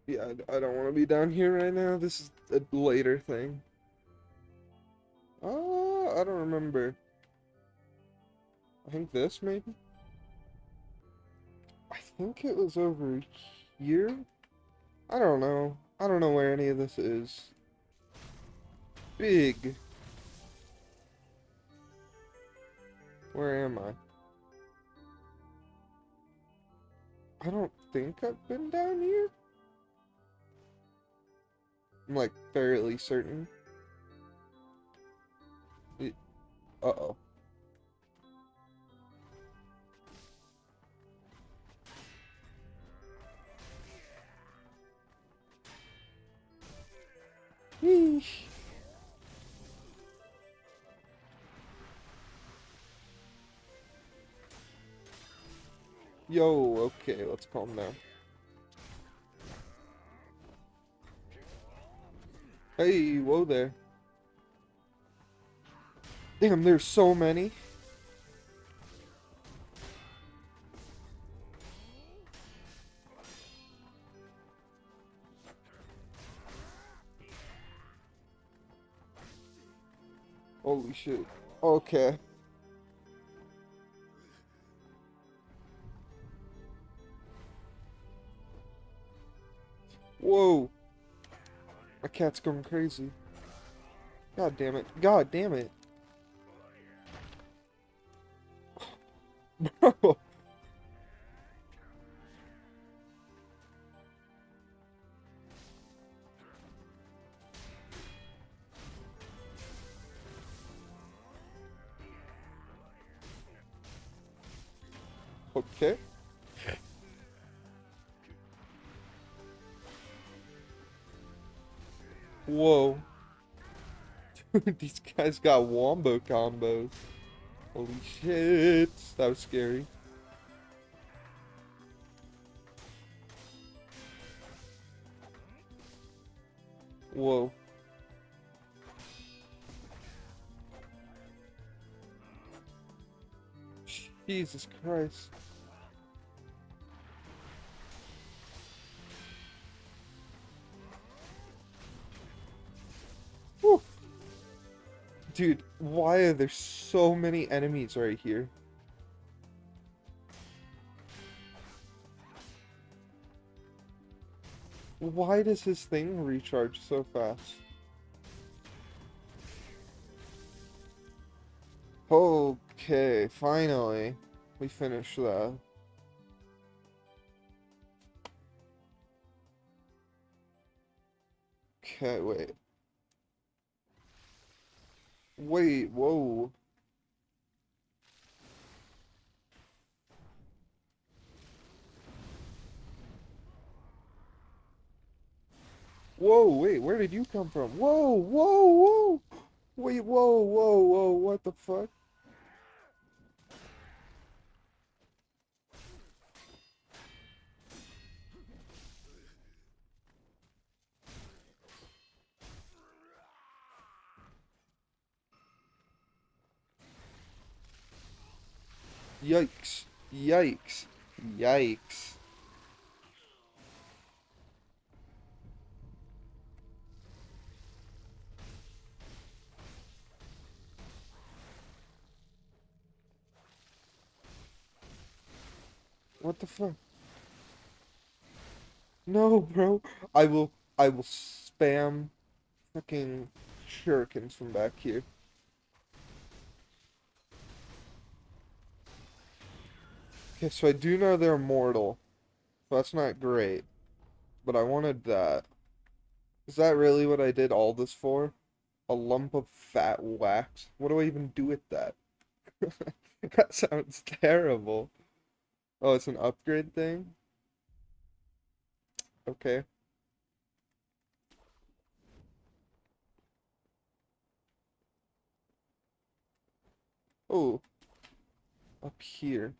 Yeah, I don't want to be down here right now. This is a later thing. I don't remember. I think this, maybe? I think it was over here? I don't know. I don't know where any of this is. Big. Where am I? I don't think I've been down here. I'm like fairly certain. Uh-oh. Yeesh. Yo, okay, let's calm down. Hey, whoa there. Damn, there's so many. Holy shit. Okay. Whoa. My cat's going crazy. God damn it. God damn it. Bro. Okay. Whoa. Dude, these guys got wombo combos. Holy shit. That was scary. Whoa. Jesus Christ. Whew. Dude, why are there so many enemies right here? Why does his thing recharge so fast? Okay, finally. We finished that. Okay, wait. Wait, whoa. Whoa, wait, where did you come from? Whoa, whoa, whoa! Wait, whoa, whoa, whoa, what the fuck? Yikes. Yikes. Yikes. What the fuck? No, bro. I will spam fucking shurikens from back here. Okay, so I do know they're mortal. So that's not great. But I wanted that. Is that really what I did all this for? A lump of fat wax? What do I even do with that? That sounds terrible. Oh, it's an upgrade thing? Okay. Oh, up here.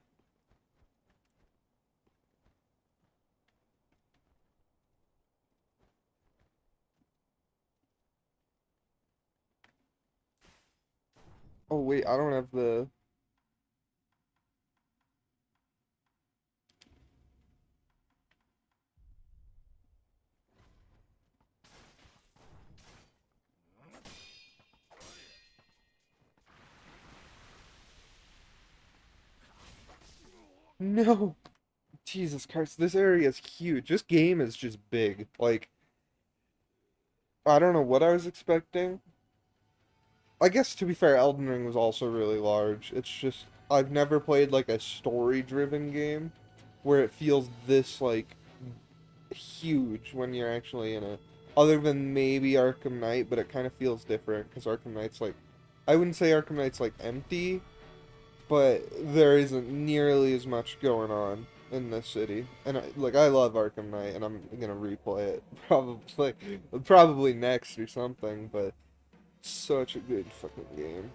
Oh, wait, I don't have the... No! Jesus Christ, this area is huge. This game is just big. Like, I don't know what I was expecting. I guess to be fair, Elden Ring was also really large. It's just, I've never played like a story-driven game where it feels this, like, huge when you're actually in it. Other than maybe Arkham Knight, but it kind of feels different because Arkham Knight's like, I wouldn't say Arkham Knight's like empty, but there isn't nearly as much going on in this city. And I love Arkham Knight, and I'm gonna replay it probably next or something. But such a good fucking game.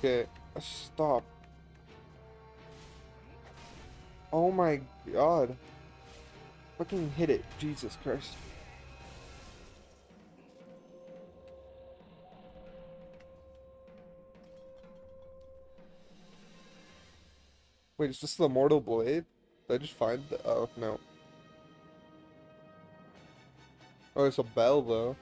Okay, stop. Oh my god. Fucking hit it, Jesus Christ. Wait, is this the Mortal Blade? Did I just find the... Oh, no. Oh, it's a bell, though.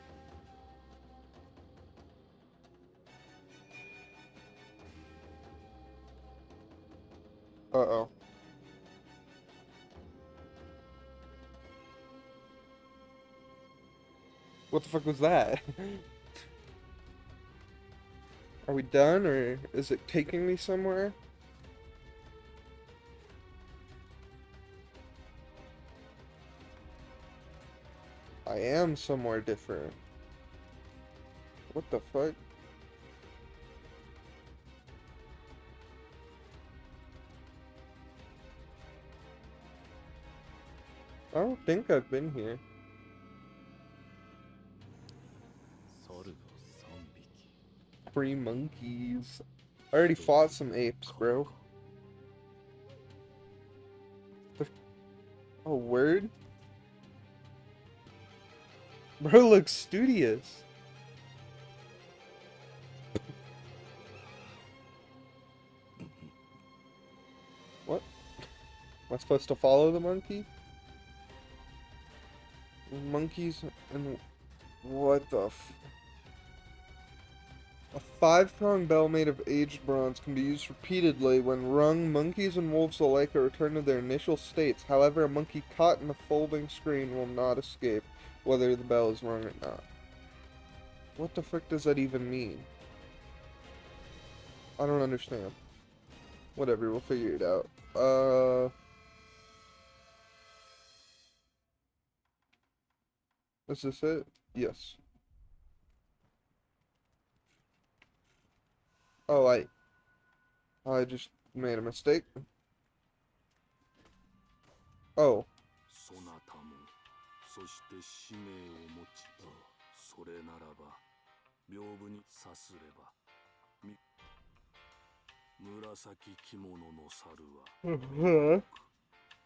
Uh-oh. What the fuck was that? Are we done, or is it taking me somewhere? I am somewhere different. What the fuck? I don't think I've been here. Three monkeys. I already fought some apes, bro. Oh, word? Bro looks studious. What? Am I supposed to follow the monkey? Monkeys and... What the f... A five-pronged bell made of aged bronze can be used repeatedly. When rung, monkeys and wolves alike are returned to their initial states. However, a monkey caught in a folding screen will not escape, whether the bell is rung or not. What the frick does that even mean? I don't understand. Whatever, we'll figure it out. Is this it? Yes. Oh, I just made a mistake. Oh. そなたもそして使命を持ちそれならば屏風にさすれば紫着物の猿は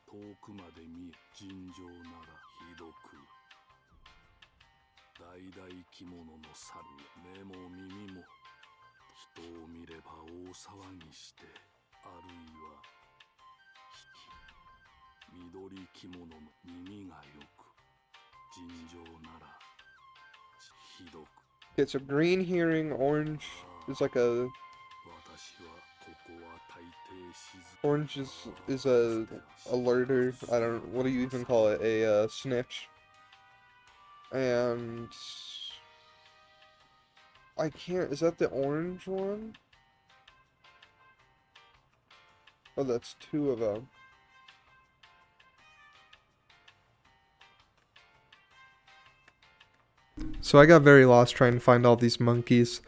遠くまで見え尋常ならひどく大々着物の猿目も耳も人を見れば大騒ぎしてあるいは緑着物の耳がよく尋常ならひどく Okay, so green hearing, orange is like a... Orange is a alerter. I don't... What do you even call it? A snitch. And... I can't... Is that the orange one? Oh, that's two of them. So I got very lost trying to find all these monkeys.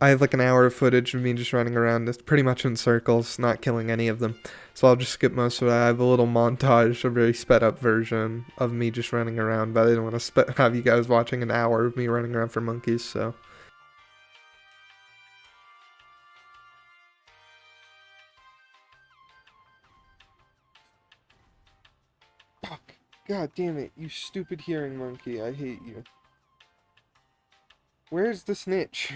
I have like an hour of footage of me just running around, it's pretty much in circles, not killing any of them. So I'll just skip most of it. I have a little montage, a very sped up version of me just running around, but I didn't want to have you guys watching an hour of me running around for monkeys, so... Fuck. God damn it, you stupid hearing monkey, I hate you. Where's the snitch?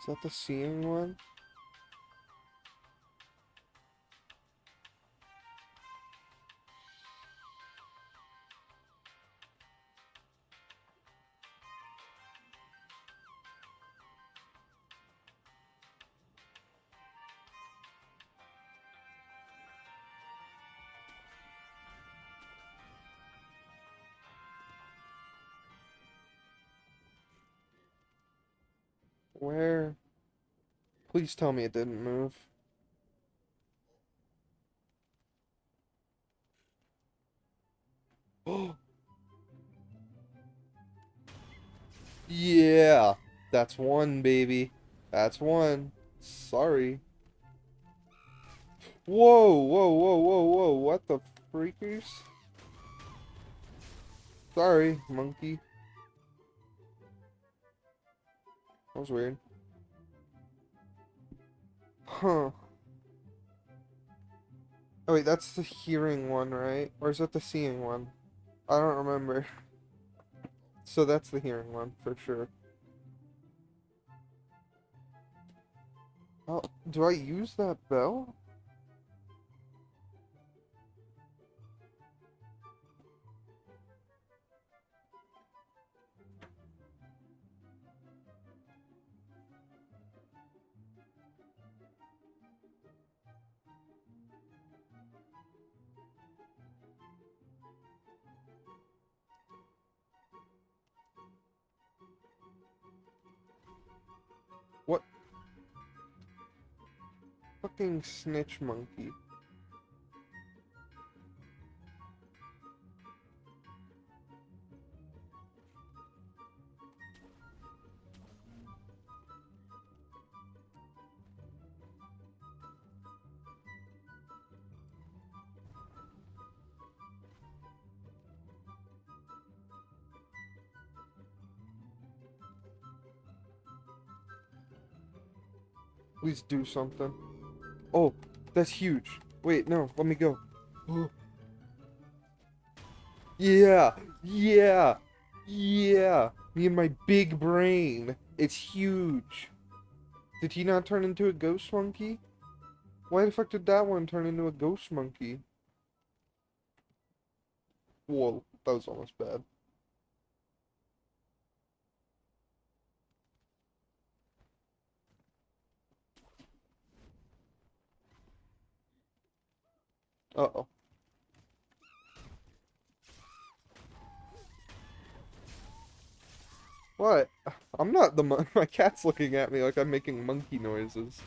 that the seeing one? Where? Please tell me it didn't move. Oh, yeah. That's one, baby. That's one. Sorry. Whoa, whoa, whoa, whoa, whoa. What the freakers? Sorry, monkey. That was weird. Huh. Oh wait, that's the hearing one, right? Or is that the seeing one? I don't remember. So that's the hearing one, for sure. Oh, do I use that bell? What fucking snitch monkey? Please do something. Oh, that's huge. Wait, no, let me go. Oh, yeah, yeah, yeah. Me and my big brain. It's huge. Did he not turn into a ghost monkey? Why the fuck did that one turn into a ghost monkey? Whoa, that was almost bad. Uh-oh. What? I'm not the my cat's looking at me like I'm making monkey noises.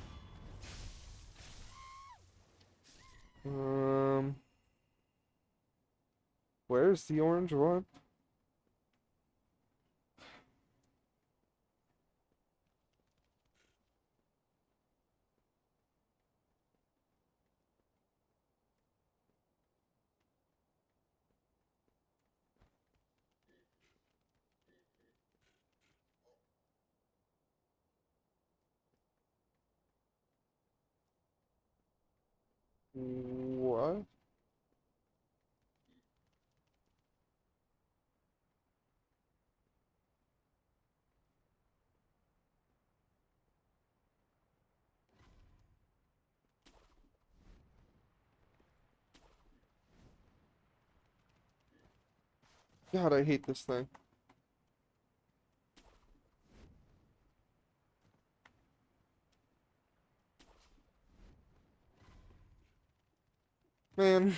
Um, where's the orange one? What? God, I hate this thing. Man.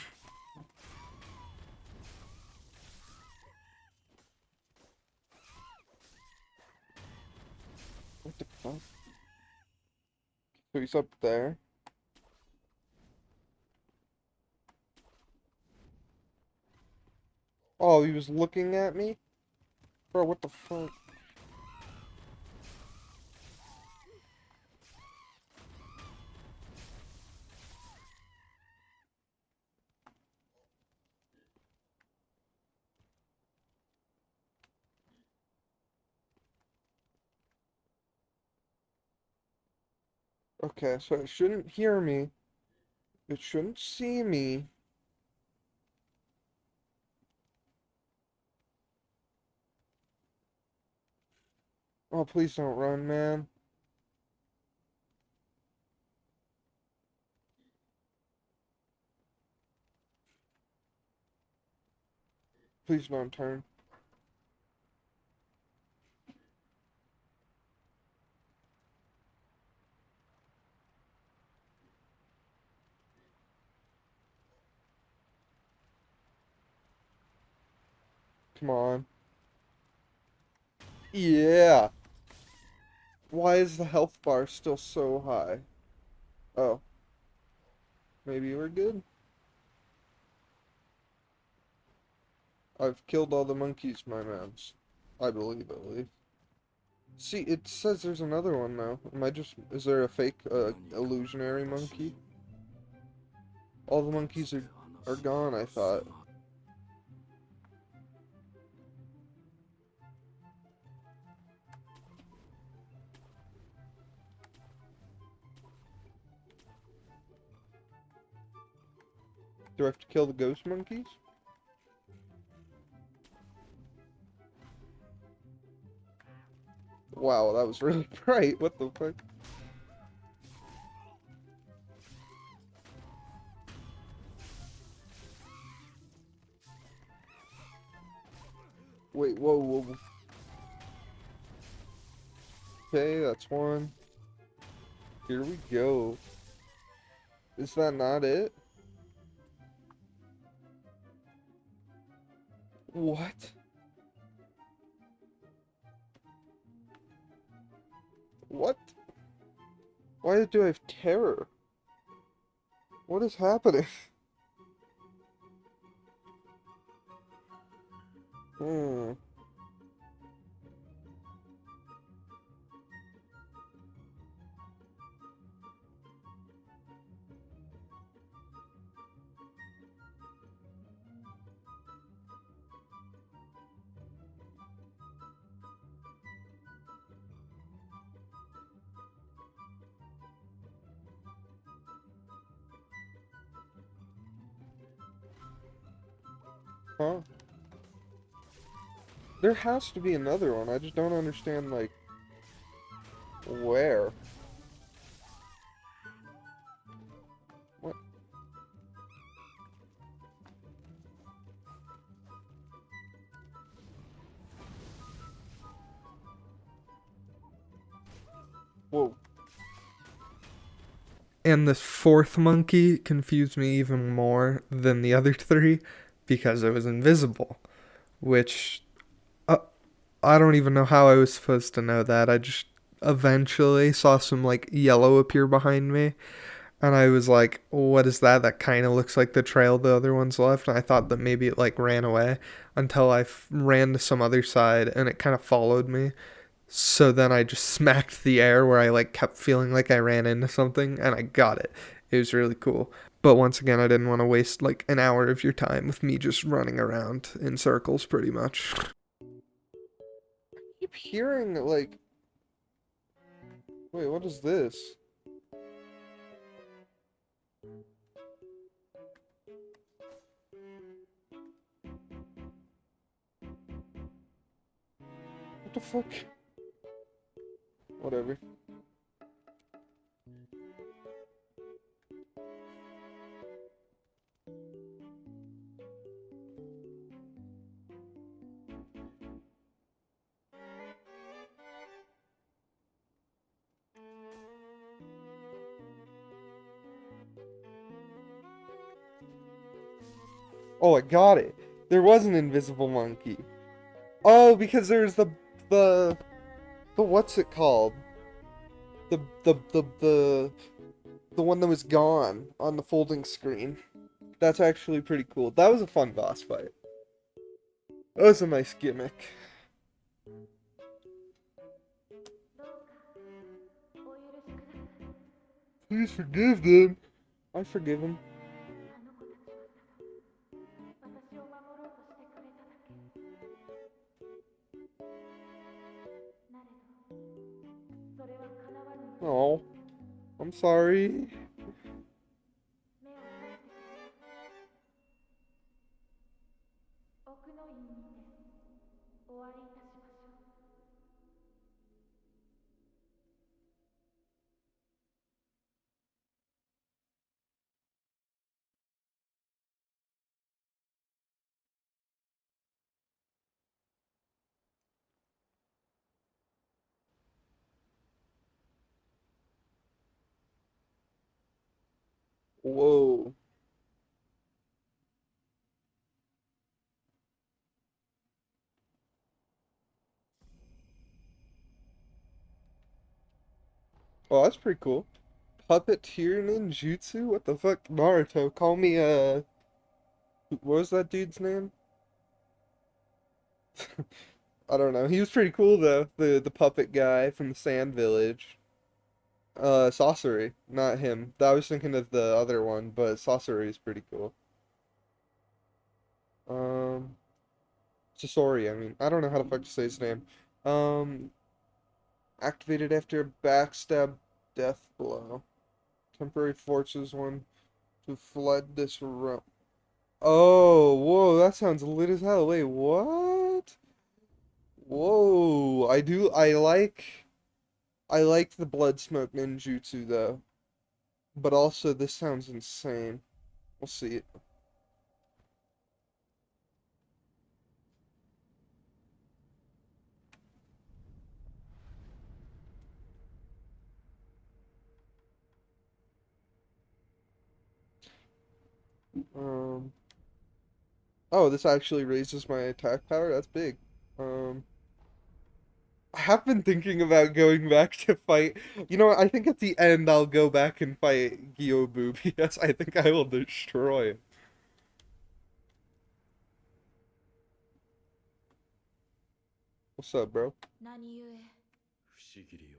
What the fuck? So he's up there. Oh, he was looking at me? Bro, what the fuck? Okay, so it shouldn't hear me. It shouldn't see me. Oh, please don't run, man. Please don't turn. Come on. Yeah. Why is the health bar still so high? Oh. Maybe we're good? I've killed all the monkeys, my mans. I believe, at least. See, it says there's another one now. Is there a fake, illusionary monkey? All the monkeys are gone, I thought. Do I have to kill the ghost monkeys? Wow, that was really bright. What the fuck? Wait, whoa, whoa. Okay, that's one. Here we go. Is that not it? What? What? Why do I have terror? What is happening? Hmm. Huh? There has to be another one. I just don't understand, like, where. What? Whoa. And this fourth monkey confused me even more than the other three because it was invisible, which uh, I don't even know how I was supposed to know that. I just eventually saw some like yellow appear behind me, and I was like, what is that? That kind of looks like the trail the other ones left. And I thought that maybe it like ran away until ran to some other side and it kind of followed me. So then I just smacked the air where I like kept feeling like I ran into something and I got it. It was really cool. But once again, I didn't want to waste like an hour of your time with me just running around in circles pretty much. I keep hearing like, wait, what is this? What the fuck? Whatever. Oh, I got it. There was an invisible monkey. Oh, because there's the the what's it called? The the the the the one that was gone on the folding screen. That's actually pretty cool. That was a fun boss fight. That was a nice gimmick. Please forgive them. I forgive him. Oh, I'm sorry. Whoa. Oh, that's pretty cool. Puppeteer ninjutsu? What the fuck? Naruto, call me, what was that dude's name? I don't know. He was pretty cool though. The puppet guy from the Sand Village. Sasori, not him. I was thinking of the other one, but Sasori is pretty cool. Um, Sasori, I mean. I don't know how the fuck to say his name. Um, activated after a backstab death blow. Temporary forces one who fled this realm. Oh, whoa, that sounds lit as hell. Wait, what? Whoa, I like the blood smoke ninjutsu though, but also this sounds insane. We'll see. Um, oh, this actually raises my attack power. That's big. Um, I have been thinking about going back to fight. You know what? I think at the end I'll go back and fight Gyobu because I think I will destroy him. What's up, bro? 何故不思議よ。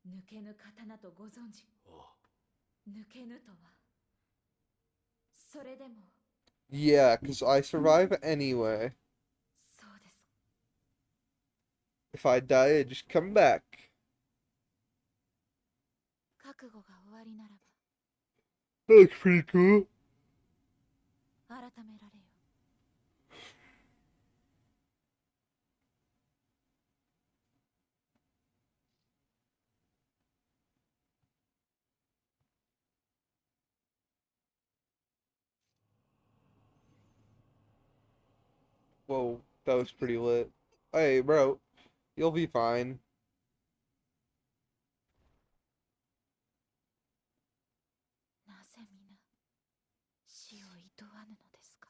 抜けぬ刀とご存知。ああ、抜けぬとはそれでも Yeah, because I survive anyway. そうです。 If I die, I just come back. 覚悟が終わりなら That looks pretty cool. ば改められよ。 Whoa, that was pretty lit. Hey, bro, you'll be fine. なぜ皆死をいとわぬのですか。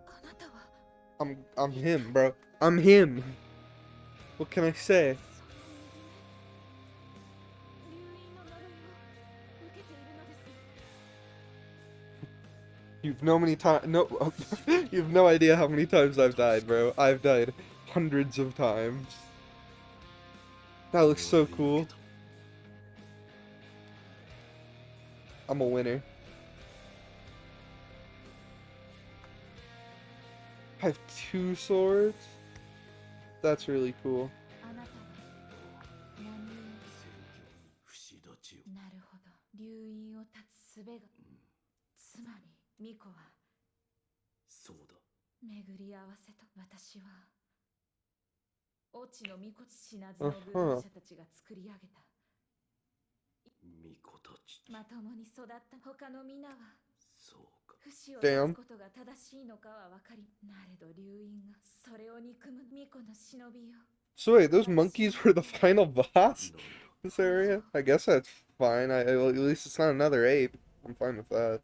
あなたは I'm him, bro. I'm him. What can I say? その右で流飲の呪いを受けているのですね。 You've no many time no you've no idea how many times I've died, bro. I've died hundreds of times. That looks so cool. I'm a winner. I have two swords? That's really cool. あなたは何選挙に不死立ちよ。故なるほど流飲を断つ術が、つまり巫女はそうだ。巡り合わせと私は越智の巫女死なずの愚Uh-huh. 道者たちが作り上げた巫女たち。まともに育った他の皆はそうか。不死を Damn. 立つことが正しいのかは分かりなれど流飲がそれを憎む巫女の忍びよ So wait, those monkeys were the final boss? なんだ。 This area? I guess that's fine. Well, at least it's not another ape. I'm fine with that.